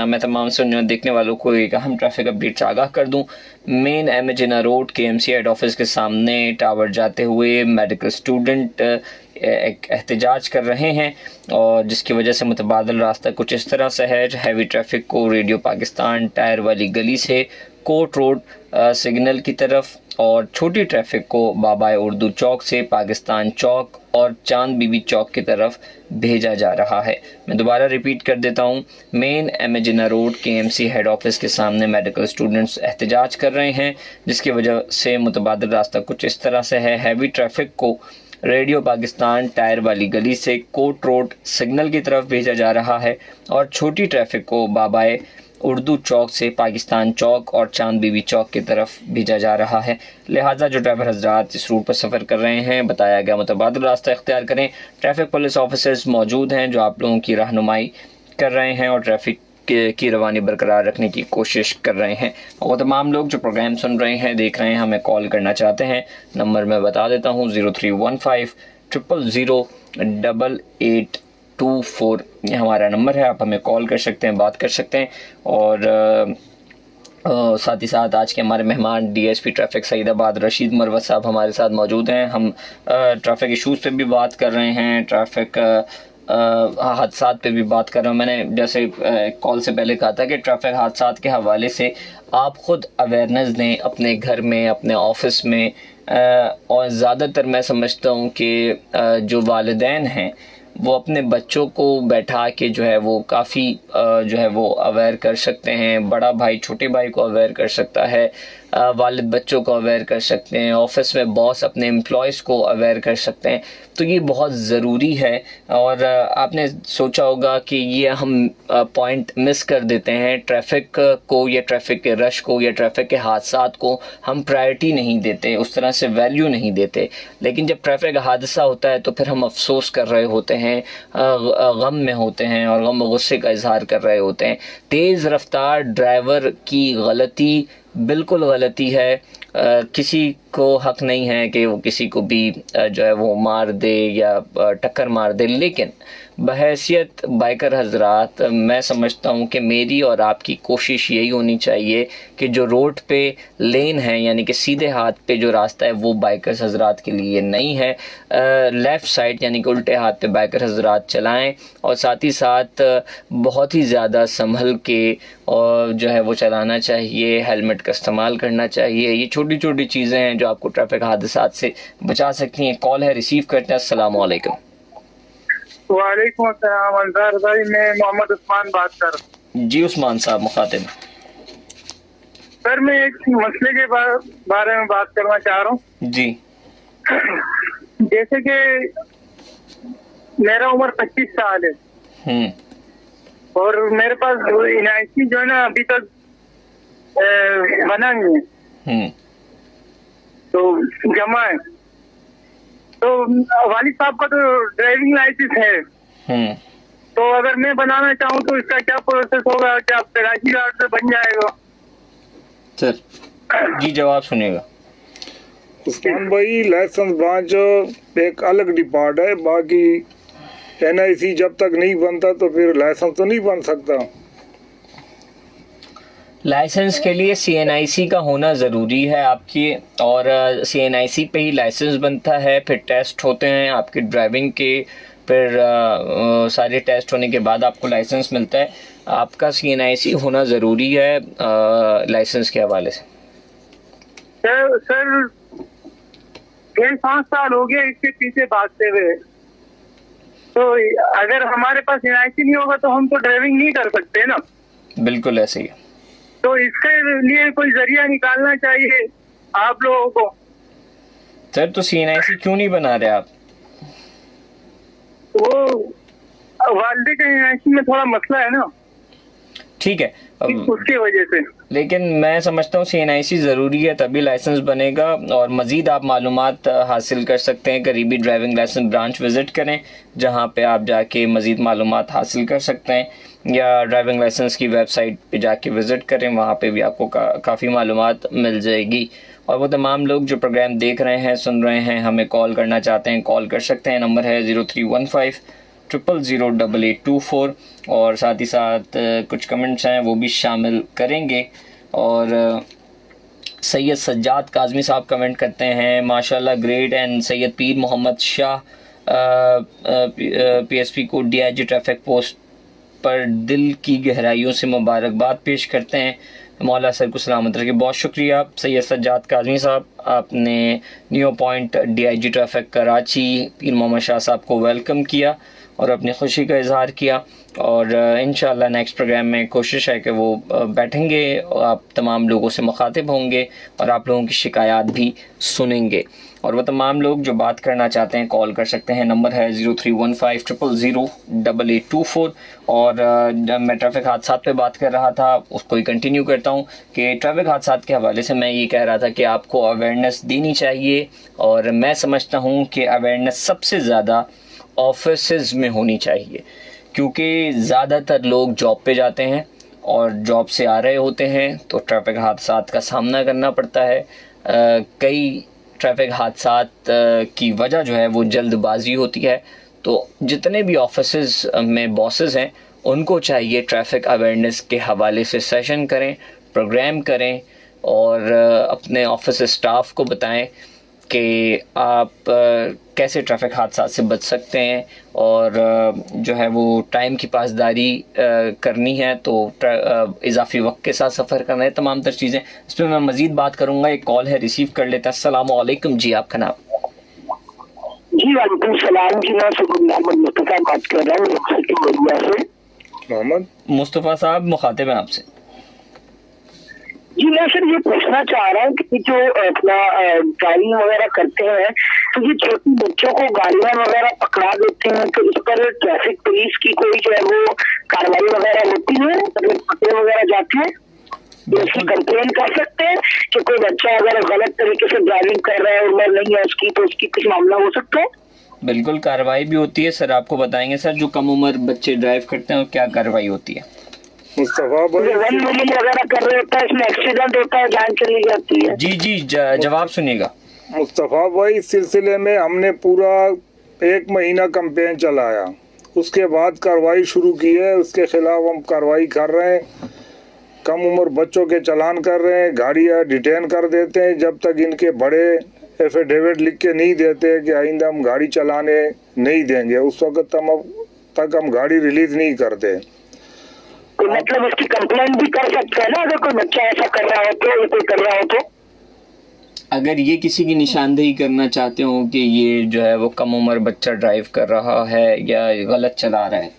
मैं तमाम सुनने देखने वालों को एक अहम ट्रैफिक अपडेट से आगाह कर दूं। मेन एमजिना रोड KMC हेड ऑफिस के सामने टावर जाते हुए मेडिकल स्टूडेंट एक एहतजाज कर रहे हैं और जिसकी वजह से मुतबादल रास्ता कुछ इस तरह से है। हैवी ट्रैफिक को रेडियो पाकिस्तान टायर वाली गली से कोर्ट रोड सिग्नल की तरफ और छोटी ट्रैफिक को बाबा उर्दू चौक से पाकिस्तान चौक और चांद बीबी चौक की तरफ भेजा जा रहा है। मैं दोबारा रिपीट कर देता हूँ। मेन एमजिना रोड KMC हेड ऑफिस के सामने मेडिकल स्टूडेंट्स एहतजाज कर रहे हैं जिसकी वजह से मुतबादल रास्ता कुछ इस तरह से है। हैवी ट्रैफिक को रेडियो पाकिस्तान टायर वाली गली से कोर्ट रोड सिग्नल की तरफ भेजा जा रहा है और छोटी ट्रैफिक को बाबाए उर्दू चौक से पाकिस्तान चौक और चांद बीबी चौक की तरफ भेजा जा रहा है। लिहाजा जो ड्राइवर हजरात इस रूट पर सफ़र कर रहे हैं, बताया गया मुतबादिल रास्ता इख्तियार करें। ट्रैफिक पुलिस ऑफिसर्स मौजूद हैं जो आप लोगों की रहनुमाई कर रहे हैं और ट्रैफिक की रवानी बरकरार रखने की कोशिश कर रहे हैं। और तमाम लोग जो प्रोग्राम सुन रहे हैं, देख रहे हैं, हमें कॉल करना चाहते हैं, नंबर मैं बता देता हूँ 0315 000 8824 ये हमारा नंबर है। आप हमें कॉल कर सकते हैं, बात कर सकते हैं। और साथ ही साथ आज के हमारे मेहमान DSP ट्रैफिक सईदाबाद रशीद मरवत साहब हमारे साथ मौजूद हैं। हम ट्रैफिक इशूज़ पे भी बात कर रहे हैं, ट्रैफिक हादसात पे भी बात कर रहा हूँ। मैंने जैसे कॉल से पहले कहा था कि ट्रैफिक हादसात के हवाले से आप ख़ुद अवेयरनेस दें अपने घर में, अपने ऑफिस में। और ज़्यादातर मैं समझता हूँ कि जो वालिदैन हैं वो अपने बच्चों को बैठा के जो है वो काफ़ी जो है वो अवेयर कर सकते हैं। बड़ा भाई छोटे भाई को अवेयर कर सकता है, वालिद बच्चों को अवेयर कर सकते हैं, ऑफिस में बॉस अपने एम्प्लॉयज़ को अवेयर कर सकते हैं। तो ये बहुत ज़रूरी है। और आपने सोचा होगा कि ये हम पॉइंट मिस कर देते हैं, ट्रैफिक को या ट्रैफिक के रश को या ट्रैफिक के हादसात को हम प्रायोरिटी नहीं देते, उस तरह से वैल्यू नहीं देते। लेकिन जब ट्रैफिक हादसा होता है तो फिर हम अफसोस कर रहे होते हैं, गम में होते हैं और गम गुस्से का इजहार कर रहे होते हैं। तेज़ रफ्तार ड्राइवर की गलती बिल्कुल गलती है। किसी को हक नहीं है कि वो किसी को भी जो है वो मार दे या टक्कर मार दे। लेकिन बहैसियत बाइकर हजरात मैं समझता हूँ कि मेरी और आपकी कोशिश यही होनी चाहिए कि जो रोड पे लेन है यानी कि सीधे हाथ पे जो रास्ता है वो बाइकर्स हजरात के लिए नहीं है। लेफ़्ट साइड यानी कि उल्टे हाथ पे बाइकर हजरात चलाएं और साथ ही साथ बहुत ही ज़्यादा संभल के और जो है वो चलाना चाहिए। हेलमेट का इस्तेमाल करना चाहिए। ये छोटी छोटी चीज़ें हैं जो आपको ट्रैफिक हादसात से बचा सकती हैं। कॉल है, रिसीव करते हैं। अस्सलाम वालेकुम। वालेकुम अस्सलाम अंसार भाई, मैं मोहम्मद उस्मान बात कर रहा हूँ। जी उस्मान साहब मुखातिब। सर मैं एक मसले के बारे में बात करना चाह रहा हूँ जी। जैसे कि मेरा उम्र 25 साल है और मेरे पास NIC जो है ना अभी तक बना नहीं है, तो जमा है। तो वालिद साहब का तो ड्राइविंग लाइसेंस है, तो अगर मैं बनाना चाहूँ तो इसका क्या प्रोसेस होगा? क्या पैदाइशी कार्ड से बन जाएगा? सर जी जवाब सुनिएगा। उस्मान भाई, लाइसेंस ब्रांच एक अलग डिपार्ट है। बाकी NIC जब तक नहीं बनता तो फिर लाइसेंस तो नहीं बन सकता। लाइसेंस के लिए CNIC का होना ज़रूरी है आपकी, और CNIC पे ही लाइसेंस बनता है। फिर टेस्ट होते हैं आपकी ड्राइविंग के, फिर सारे टेस्ट होने के बाद आपको लाइसेंस मिलता है। आपका CNIC होना ज़रूरी है लाइसेंस के हवाले से। सर 5 साल हो गए इसके पीछे भागते हुए, तो अगर हमारे पास NIC नहीं होगा तो हम तो ड्राइविंग नहीं कर सकते ना। बिल्कुल ऐसे ही। तो इसके लिए कोई जरिया निकालना चाहिए आप लोगों को। सर तो CNIC क्यों नहीं बना रहे आप? वो वालिद के NIC में थोड़ा मसला है ना, ठीक है, उसकी वजह से। लेकिन मैं समझता हूँ CNIC ज़रूरी है, तभी लाइसेंस बनेगा। और मज़ीद आप मालूमात हासिल कर सकते हैं, करीबी ड्राइविंग लाइसेंस ब्रांच विज़िट करें जहाँ पे आप जाके मज़ीद मालूमात हासिल कर सकते हैं, या ड्राइविंग लाइसेंस की वेबसाइट पे जाके विज़िट करें, वहाँ पे भी आपको काफ़ी मालूमात मिल जाएगी। और वो तमाम लोग जो प्रोग्राम देख रहे हैं, सुन रहे हैं, हमें कॉल करना चाहते हैं, कॉल कर सकते हैं। नंबर है 0315 000 8824। और साथ ही साथ कुछ कमेंट्स हैं वो भी शामिल करेंगे। और सैयद सज्जाद काज़मी साहब कमेंट करते हैं, माशाल्लाह great. And Syed Pir Mohammad Shah PSP को DIG ट्रैफिक पोस्ट पर दिल की गहराइयों से मुबारकबाद पेश करते हैं। मौला सर को सलामत रखे। बहुत शुक्रिया सैयद सज्जाद काज़मी साहब, आपने new point DIG traffic Karachi पीर मोहम्मद शाह साहब को वेलकम किया। और अपनी खुशी का इजहार किया। और इंशाल्लाह नेक्स्ट प्रोग्राम में कोशिश है कि वो बैठेंगे, आप तमाम लोगों से मुखातिब होंगे और आप लोगों की शिकायत भी सुनेंगे। और वो तमाम लोग जो बात करना चाहते हैं कॉल कर सकते हैं। नंबर है 0315000824। और मैं ट्रैफिक हादसा पे बात कर रहा था, उसको ही कंटिन्यू करता हूँ कि ट्रैफिक हादसा के हवाले से मैं ये कह रहा था कि आपको अवेयरनेस देनी चाहिए। और मैं समझता हूँ कि अवेयरनेस सबसे ज़्यादा ऑफिसेज़ में होनी चाहिए, क्योंकि ज़्यादातर लोग जॉब पे जाते हैं और जॉब से आ रहे होते हैं तो ट्रैफिक हादसात का सामना करना पड़ता है। कई ट्रैफिक हादसात की वजह जो है वो जल्दबाजी होती है। तो जितने भी ऑफिसेज़ में बॉसेस हैं उनको चाहिए ट्रैफिक अवेयरनेस के हवाले से सेशन करें, प्रोग्राम करें और अपने ऑफिस स्टाफ को बताएं कि आप कैसे ट्रैफिक हादसा से बच सकते हैं। और जो है वो टाइम की पासदारी करनी है तो इजाफी वक्त के साथ सफ़र करना है, तमाम तर चीज़ें। इस पर मैं मज़ीद बात करूँगा। एक कॉल है, रिसीव कर लेता है। अस्सलाम वालेकुम जी, आपका नाम? जी वालेकुम सलाम जी, मैं मोहम्मद मुस्तफ़ा बात कर रहा हूँ से। मोहम्मद मुस्तफ़ा साहब मुखातिब हैं आपसे। जी मैं सर ये पूछना चाह रहा हूँ कि जो अपना ड्राइविंग वगैरह करते हैं तो ये छोटे बच्चों को गाड़ियाँ वगैरह पकड़ा देते हैं, तो इस पर ट्रैफिक पुलिस की कोई जो है वो कार्रवाई वगैरह होती है? मतलब पकड़े वगैरह जाते हैं तो उसकी कंप्लेन कर सकते हैं कि कोई बच्चा अगर गलत तरीके से ड्राइविंग कर रहा है, उम्र नहीं है उसकी, तो उसकी कुछ मामला हो सकता है? बिल्कुल कार्रवाई भी होती है सर, आपको बताएंगे सर जो कम उम्र बच्चे ड्राइव करते हैं और क्या कार्रवाई होती है। मुस्तफा भाई वन व्हीलिंग वगैरह कर रहे होता है, इसमें एक्सीडेंट होता है, जान चली जाती है। जी जवाब सुनिएगा। मुस्तफा भाई इस सिलसिले में हमने पूरा 1 महीना कैंपेन चलाया, उसके बाद कार्रवाई शुरू की है। उसके खिलाफ हम कार्रवाई कर रहे हैं, कम उम्र बच्चों के चालान कर रहे हैं, गाड़ियाँ डिटेन कर देते हैं जब तक इनके बड़े एफिडेविट लिख के नहीं देते कि आइंदा हम गाड़ी चलाने नहीं देंगे, उस वक्त तक हम गाड़ी रिलीज नहीं करते। तो मतलब उसकी कंप्लेंट भी कर सकते हैं ना अगर कोई बच्चा ऐसा कर रहा हो तो, या कोई कर रहा हो तो? अगर ये किसी की निशानदेही करना चाहते हो कि ये जो है वो कम उम्र बच्चा ड्राइव कर रहा है या गलत चला रहा है,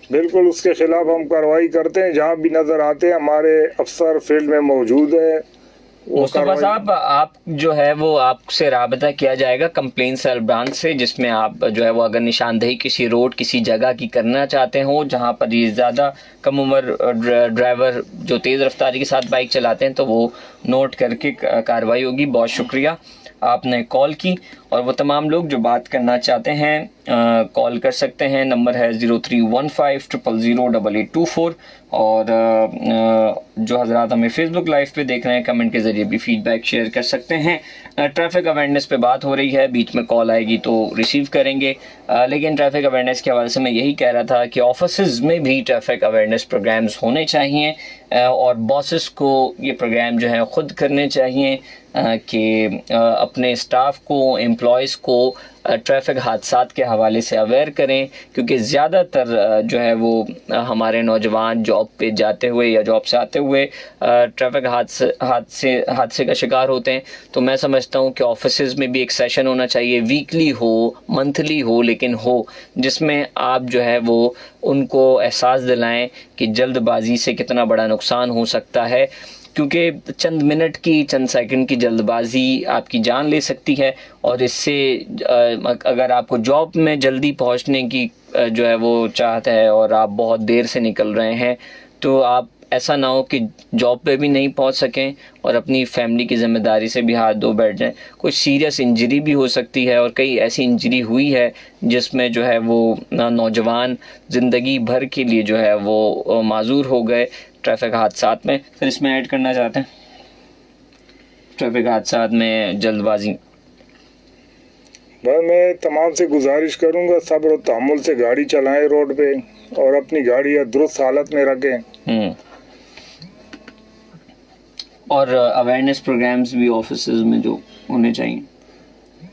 बिल्कुल उसके खिलाफ हम कार्रवाई करते हैं। जहाँ भी नजर आते हैं हमारे अफसर फील्ड में मौजूद है। मुस्तफा साहब आप जो है वो आपसे राबता किया जाएगा कंप्लेन सेल ब्रांच से, जिसमें आप जो है वो अगर निशानदेही किसी रोड किसी जगह की करना चाहते हो जहां पर ये ज़्यादा कम उम्र ड्राइवर जो तेज़ रफ्तारी के साथ बाइक चलाते हैं तो वो नोट करके कार्रवाई होगी। बहुत शुक्रिया आपने कॉल की। और वो तमाम लोग जो बात करना चाहते हैं कॉल कर सकते हैं। नंबर है 0315000824। और जो हजरात हमें फेसबुक लाइव पे देख रहे हैं कमेंट के ज़रिए भी फीडबैक शेयर कर सकते हैं। ट्रैफिक अवेयरनेस पे बात हो रही है, बीच में कॉल आएगी तो रिसीव करेंगे। लेकिन ट्रैफिक अवेयरनेस के हवाले से मैं यही कह रहा था कि ऑफिसेज़ में भी ट्रैफिक अवेयरनेस प्रोग्राम्स होने चाहिए और बॉसेस को ये प्रोग्राम जो है ख़ुद करने चाहिए कि अपने स्टाफ को, एम्प्लॉयज़ को ट्रैफिक हादसात के हवाले से अवेयर करें, क्योंकि ज़्यादातर जो है वो हमारे नौजवान जॉब पे जाते हुए या जॉब से आते हुए ट्रैफिक हादसे का शिकार होते हैं। तो मैं समझता हूँ कि ऑफिसेज़ में भी एक सेशन होना चाहिए, वीकली हो, मंथली हो, लेकिन हो जिसमें आप जो है वो उनको एहसास दिलाएं कि जल्दबाजी से कितना बड़ा नुकसान हो सकता है, क्योंकि चंद मिनट की, चंद सेकंड की जल्दबाजी आपकी जान ले सकती है। और इससे अगर आपको जॉब में जल्दी पहुंचने की जो है वो चाहत है और आप बहुत देर से निकल रहे हैं तो आप ऐसा ना हो कि जॉब पे भी नहीं पहुंच सकें और अपनी फैमिली की ज़िम्मेदारी से भी हाथ धो बैठ जाएं। कोई सीरियस इंजरी भी हो सकती है और कई ऐसी इंजरी हुई है जिसमें जो है वो नौजवान ज़िंदगी भर के लिए जो है वो माजूर हो गए ट्रैफिक हादसात में। फिर इसमें ऐड करना चाहते हैं ट्रैफिक हादसात में जल्दबाजी। भाई मैं तमाम से गुजारिश करूंगा सब्र और तहम्मुल से गाड़ी चलाएं रोड पे और अपनी गाड़ी दुरुस्त हालत में रखें। और अवेयरनेस प्रोग्राम्स भी ऑफिसेज में जो होने चाहिए।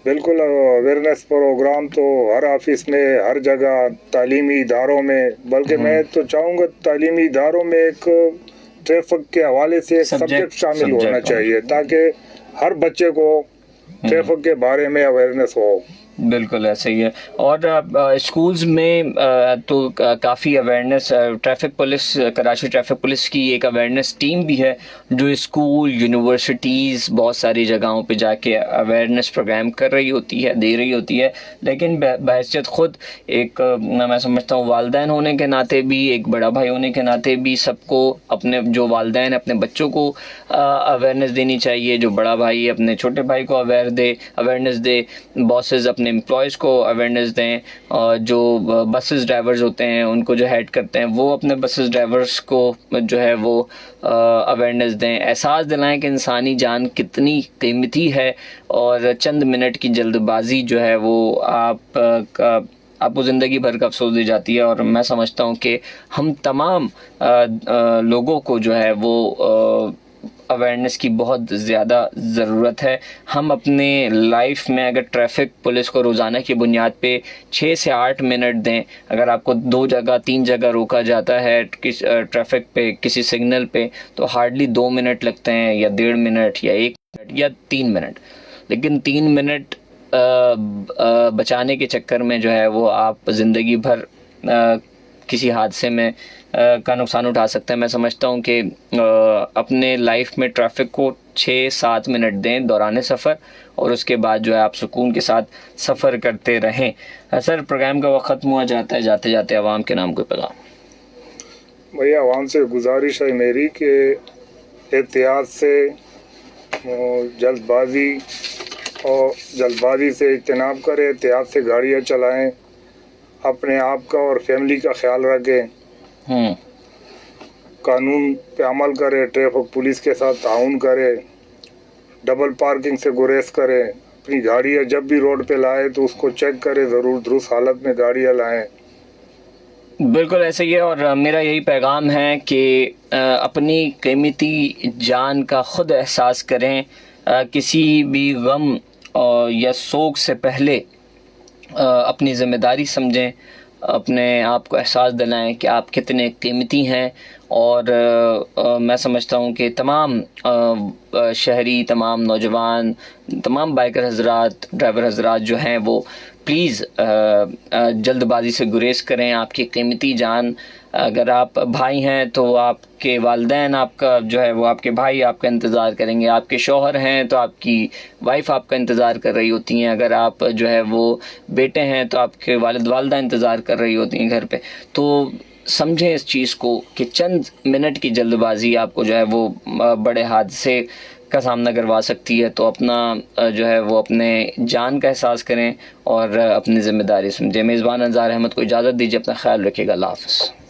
बिल्कुल अवेयरनेस प्रोग्राम तो हर ऑफिस में, हर जगह, तालीमी इदारों में, बल्कि मैं तो चाहूँगा तालीमी इदारों में एक ट्रैफिक के हवाले से एक सब्जेक्ट शामिल होना चाहिए ताकि हर बच्चे को ट्रैफिक के बारे में अवेयरनेस हो। बिल्कुल ऐसा ही है। और स्कूल्स में तो काफ़ी awareness, traffic police, Karachi traffic police की एक अवेयरनेस टीम भी है जो स्कूल, यूनिवर्सिटीज़, बहुत सारी जगहों पे जाके अवेयरनेस प्रोग्राम कर रही होती है, दे रही होती है। लेकिन बहैसियत ख़ुद एक मैं समझता हूँ वालिदैन होने के नाते भी, एक बड़ा भाई होने के नाते भी, सबको अपने जो वालिदैन अपने बच्चों को अवेयरनेस देनी चाहिए। जो बड़ा भाई अपने छोटे भाई को अवेयरनेस दे, बॉसेस अपने एम्प्लॉयज़ को अवेयरनेस दें, और जो बसेस ड्राइवर्स होते हैं उनको जो हेड करते हैं वो अपने बसेस ड्राइवर्स को जो है वो अवेयरनेस दें, एहसास दिलाएं कि इंसानी जान कितनी कीमती है और चंद मिनट की जल्दबाजी जो है वो आपको ज़िंदगी भर का अफसोस दी जाती है। और मैं समझता हूँ कि हम तमाम लोगों को जो है वो अवेयरनेस की बहुत ज़्यादा ज़रूरत है। हम अपने लाइफ में अगर ट्रैफिक पुलिस को रोज़ाना की बुनियाद पे 6 से 8 मिनट दें, अगर आपको 2 जगह 3 जगह रोका जाता है ट्रैफिक पे, किसी सिग्नल पे, तो हार्डली 2 मिनट लगते हैं, या 1.5 मिनट, या 1 मिनट, या 3 मिनट। लेकिन 3 मिनट बचाने के चक्कर में जो है वो आप ज़िंदगी भर किसी हादसे में का नुकसान उठा सकते हैं। मैं समझता हूँ कि अपने लाइफ में ट्रैफिक को 6-7 मिनट दें दौराने सफ़र, और उसके बाद जो है आप सुकून के साथ सफ़र करते रहें। सर, प्रोग्राम का वक्त ख़त्म हुआ जाता है, जाते जाते आवाम के नाम कोई पैगाम? भैया, आवाम से गुजारिश है मेरी कि एहतियात से, जल्दबाजी से इज्तनाब करें, एहतियात से गाड़ियाँ चलाएं, अपने आप का और फैमिली का ख्याल रखें, कानून पे अमल करें, ट्रैफिक पुलिस के साथ ताउन करें, डबल पार्किंग से गुरेज करें, अपनी गाड़ियाँ जब भी रोड पे लाए तो उसको चेक करें, ज़रूर दुरुस्त हालत में गाड़ियाँ लाएं। बिल्कुल ऐसे ही है। और मेरा यही पैगाम है कि अपनी कीमती जान का ख़ुद एहसास करें। किसी भी गम या सोग से पहले अपनी ज़िम्मेदारी समझें, अपने आप को एहसास दिलाएं कि आप कितने कीमती हैं। और मैं समझता हूँ कि तमाम शहरी, तमाम नौजवान, तमाम बाइकर हजरात, ड्राइवर हजरात जो हैं वो प्लीज़ जल्दबाजी से गुरेज करें। आपकी कीमती जान, अगर आप भाई हैं तो आपके वालिदैन आपका जो है वो, आपके भाई आपका इंतज़ार करेंगे। आपके शौहर हैं तो आपकी वाइफ आपका इंतज़ार कर रही होती हैं। अगर आप जो है वो बेटे हैं तो आपके वालिदा इंतज़ार कर रही होती हैं घर पे। तो समझें इस चीज़ को कि चंद मिनट की जल्दबाजी आपको जो है वो बड़े हादसे का सामना करवा सकती है। तो अपना जो है वो अपने जान का एहसास करें और अपनी ज़िम्मेदारी समझें। मेज़बान अंजार अहमद को इजाज़त दीजिए, अपना ख्याल रखिएगा। अल्लाह हाफ़िज़।